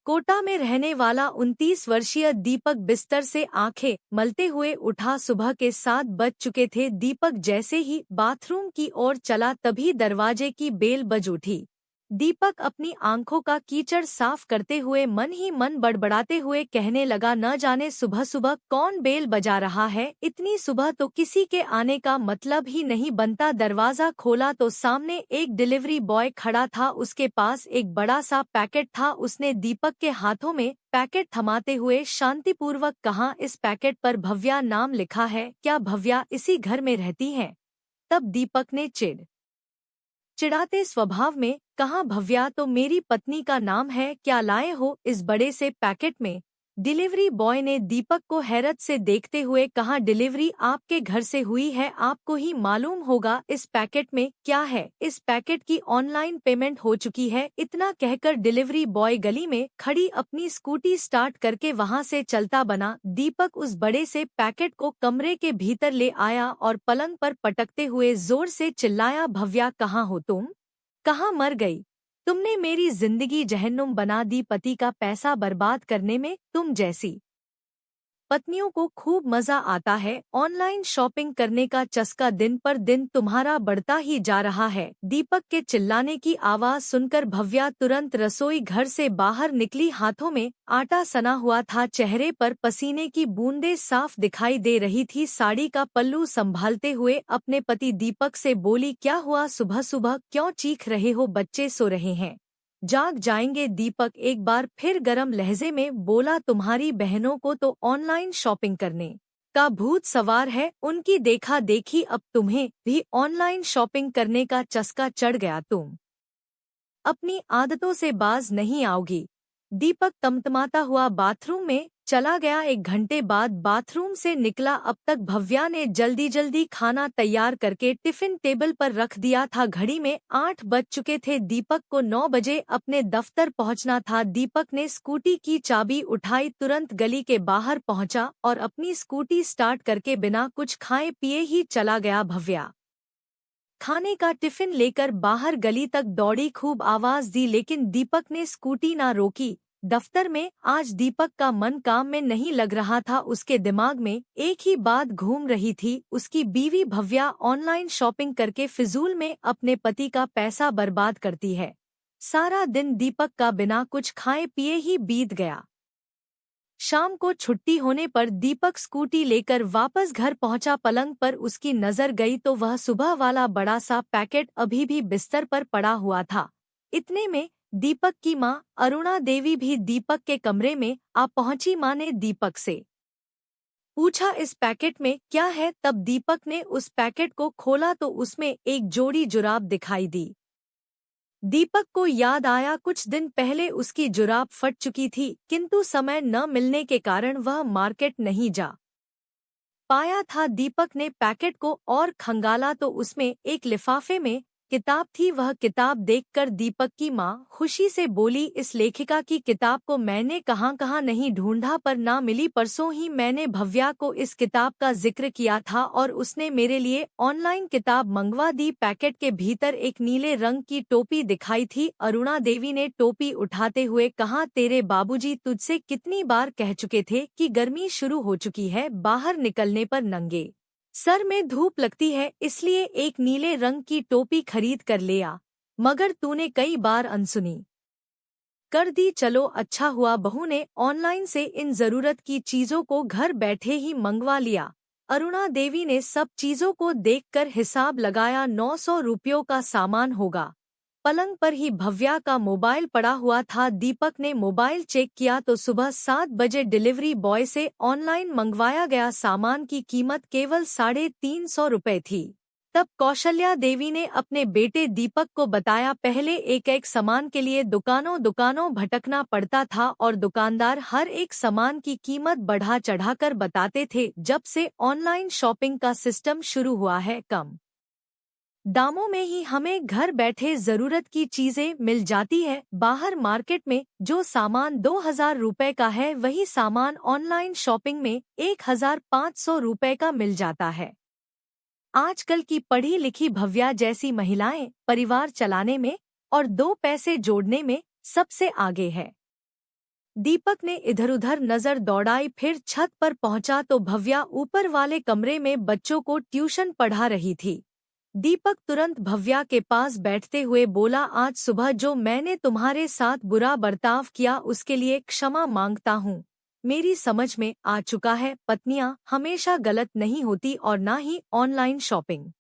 कोटा में रहने वाला 29 वर्षीय दीपक बिस्तर से आंखें मलते हुए उठा। सुबह के 7 बज चुके थे। दीपक जैसे ही बाथरूम की ओर चला तभी दरवाजे की बेल बज उठी। दीपक अपनी आंखों का कीचड़ साफ करते हुए मन ही मन बड़बड़ाते हुए कहने लगा, न जाने सुबह सुबह कौन बेल बजा रहा है। इतनी सुबह तो किसी के आने का मतलब ही नहीं बनता। दरवाजा खोला तो सामने एक डिलीवरी बॉय खड़ा था। उसके पास एक बड़ा सा पैकेट था। उसने दीपक के हाथों में पैकेट थमाते हुए शांतिपूर्वक कहा, इस पैकेट पर भव्या नाम लिखा है, क्या भव्या इसी घर में रहती है? तब दीपक ने चिढ़ाते स्वभाव में कहा, भव्या तो मेरी पत्नी का नाम है, क्या लाए हो इस बड़े से पैकेट में? डिलीवरी बॉय ने दीपक को हैरत से देखते हुए कहा, डिलीवरी आपके घर से हुई है, आपको ही मालूम होगा इस पैकेट में क्या है। इस पैकेट की ऑनलाइन पेमेंट हो चुकी है। इतना कहकर डिलीवरी बॉय गली में खड़ी अपनी स्कूटी स्टार्ट करके वहां से चलता बना। दीपक उस बड़े से पैकेट को कमरे के भीतर ले आया और पलंग पर पटकते हुए जोर से चिल्लाया, भव्या कहाँ हो तुम? कहाँ मर गई? तुमने मेरी जिंदगी जहन्नुम बना दी। पति का पैसा बर्बाद करने में तुम जैसी पत्नियों को खूब मजा आता है। ऑनलाइन शॉपिंग करने का चस्का दिन पर दिन तुम्हारा बढ़ता ही जा रहा है। दीपक के चिल्लाने की आवाज सुनकर भव्या तुरंत रसोई घर से बाहर निकली। हाथों में आटा सना हुआ था, चेहरे पर पसीने की बूंदें साफ दिखाई दे रही थी। साड़ी का पल्लू संभालते हुए अपने पति दीपक से बोली, क्या हुआ सुबह सुबह क्यों चीख रहे हो? बच्चे सो रहे हैं, जाग जाएंगे। दीपक एक बार फिर गरम लहजे में बोला, तुम्हारी बहनों को तो ऑनलाइन शॉपिंग करने का भूत सवार है। उनकी देखा देखी अब तुम्हें भी ऑनलाइन शॉपिंग करने का चस्का चढ़ गया। तुम अपनी आदतों से बाज नहीं आओगी। दीपक तमतमाता हुआ बाथरूम में चला गया। 1 घंटे बाद बाथरूम से निकला। अब तक भव्या ने जल्दी जल्दी खाना तैयार करके टिफिन टेबल पर रख दिया था। घड़ी में 8 बज चुके थे। दीपक को 9 बजे अपने दफ्तर पहुंचना था। दीपक ने स्कूटी की चाबी उठाई, तुरंत गली के बाहर पहुंचा और अपनी स्कूटी स्टार्ट करके बिना कुछ खाए पिए ही चला गया। भव्या खाने का टिफिन लेकर बाहर गली तक दौड़ी, खूब आवाज दी, लेकिन दीपक ने स्कूटी ना रोकी। दफ्तर में आज दीपक का मन काम में नहीं लग रहा था। उसके दिमाग में एक ही बात घूम रही थी, उसकी बीवी भव्या ऑनलाइन शॉपिंग करके फिजूल में अपने पति का पैसा बर्बाद करती है। सारा दिन दीपक का बिना कुछ खाए पिए ही बीत गया। शाम को छुट्टी होने पर दीपक स्कूटी लेकर वापस घर पहुंचा। पलंग पर उसकी नजर गई तो वह सुबह वाला बड़ा सा पैकेट अभी भी बिस्तर पर पड़ा हुआ था। इतने में दीपक की मां अरुणा देवी भी दीपक के कमरे में आ पहुंची। मां ने दीपक से पूछा, इस पैकेट में क्या है? तब दीपक ने उस पैकेट को खोला तो उसमें एक जोड़ी जुराब दिखाई दी। दीपक को याद आया, कुछ दिन पहले उसकी जुराब फट चुकी थी, किंतु समय न मिलने के कारण वह मार्केट नहीं जा पाया था। दीपक ने पैकेट को और खंगाला तो उसमें एक लिफाफे में किताब थी। वह किताब देखकर दीपक की मां खुशी से बोली, इस लेखिका की किताब को मैंने कहाँ कहाँ नहीं ढूंढा पर ना मिली। परसों ही मैंने भव्या को इस किताब का जिक्र किया था और उसने मेरे लिए ऑनलाइन किताब मंगवा दी। पैकेट के भीतर एक नीले रंग की टोपी दिखाई थी। अरुणा देवी ने टोपी उठाते हुए कहा, तेरे बाबूजी तुझसे कितनी बार कह चुके थे कि गर्मी शुरू हो चुकी है, बाहर निकलने पर नंगे सर में धूप लगती है, इसलिए एक नीले रंग की टोपी खरीद कर ले आ, मगर तूने कई बार अनसुनी कर दी। चलो अच्छा हुआ बहू ने ऑनलाइन से इन जरूरत की चीजों को घर बैठे ही मंगवा लिया। अरुणा देवी ने सब चीजों को देखकर हिसाब लगाया, 900 रुपयों का सामान होगा। पलंग पर ही भव्या का मोबाइल पड़ा हुआ था। दीपक ने मोबाइल चेक किया तो सुबह 7 बजे डिलीवरी बॉय से ऑनलाइन मंगवाया गया सामान की कीमत केवल 350 रुपये थी। तब कौशल्या देवी ने अपने बेटे दीपक को बताया, पहले एक एक सामान के लिए दुकानों दुकानों भटकना पड़ता था और दुकानदार हर एक सामान की कीमत बढ़ा चढ़ाकर बताते थे। जब से ऑनलाइन शॉपिंग का सिस्टम शुरू हुआ है, कम दामों में ही हमें घर बैठे जरूरत की चीजें मिल जाती है। बाहर मार्केट में जो सामान 2000 रुपए का है, वही सामान ऑनलाइन शॉपिंग में 1500 रुपए का मिल जाता है। आजकल की पढ़ी लिखी भव्या जैसी महिलाएं परिवार चलाने में और 2 पैसे जोड़ने में सबसे आगे है। दीपक ने इधर-उधर नजर दौड़ाई, फिर छत पर पहुंचा तो भव्या ऊपर वाले कमरे में बच्चों को ट्यूशन पढ़ा रही थी। दीपक तुरंत भव्या के पास बैठते हुए बोला, आज सुबह जो मैंने तुम्हारे साथ बुरा बर्ताव किया उसके लिए क्षमा मांगता हूँ। मेरी समझ में आ चुका है, पत्नियां हमेशा गलत नहीं होती और ना ही ऑनलाइन शॉपिंग।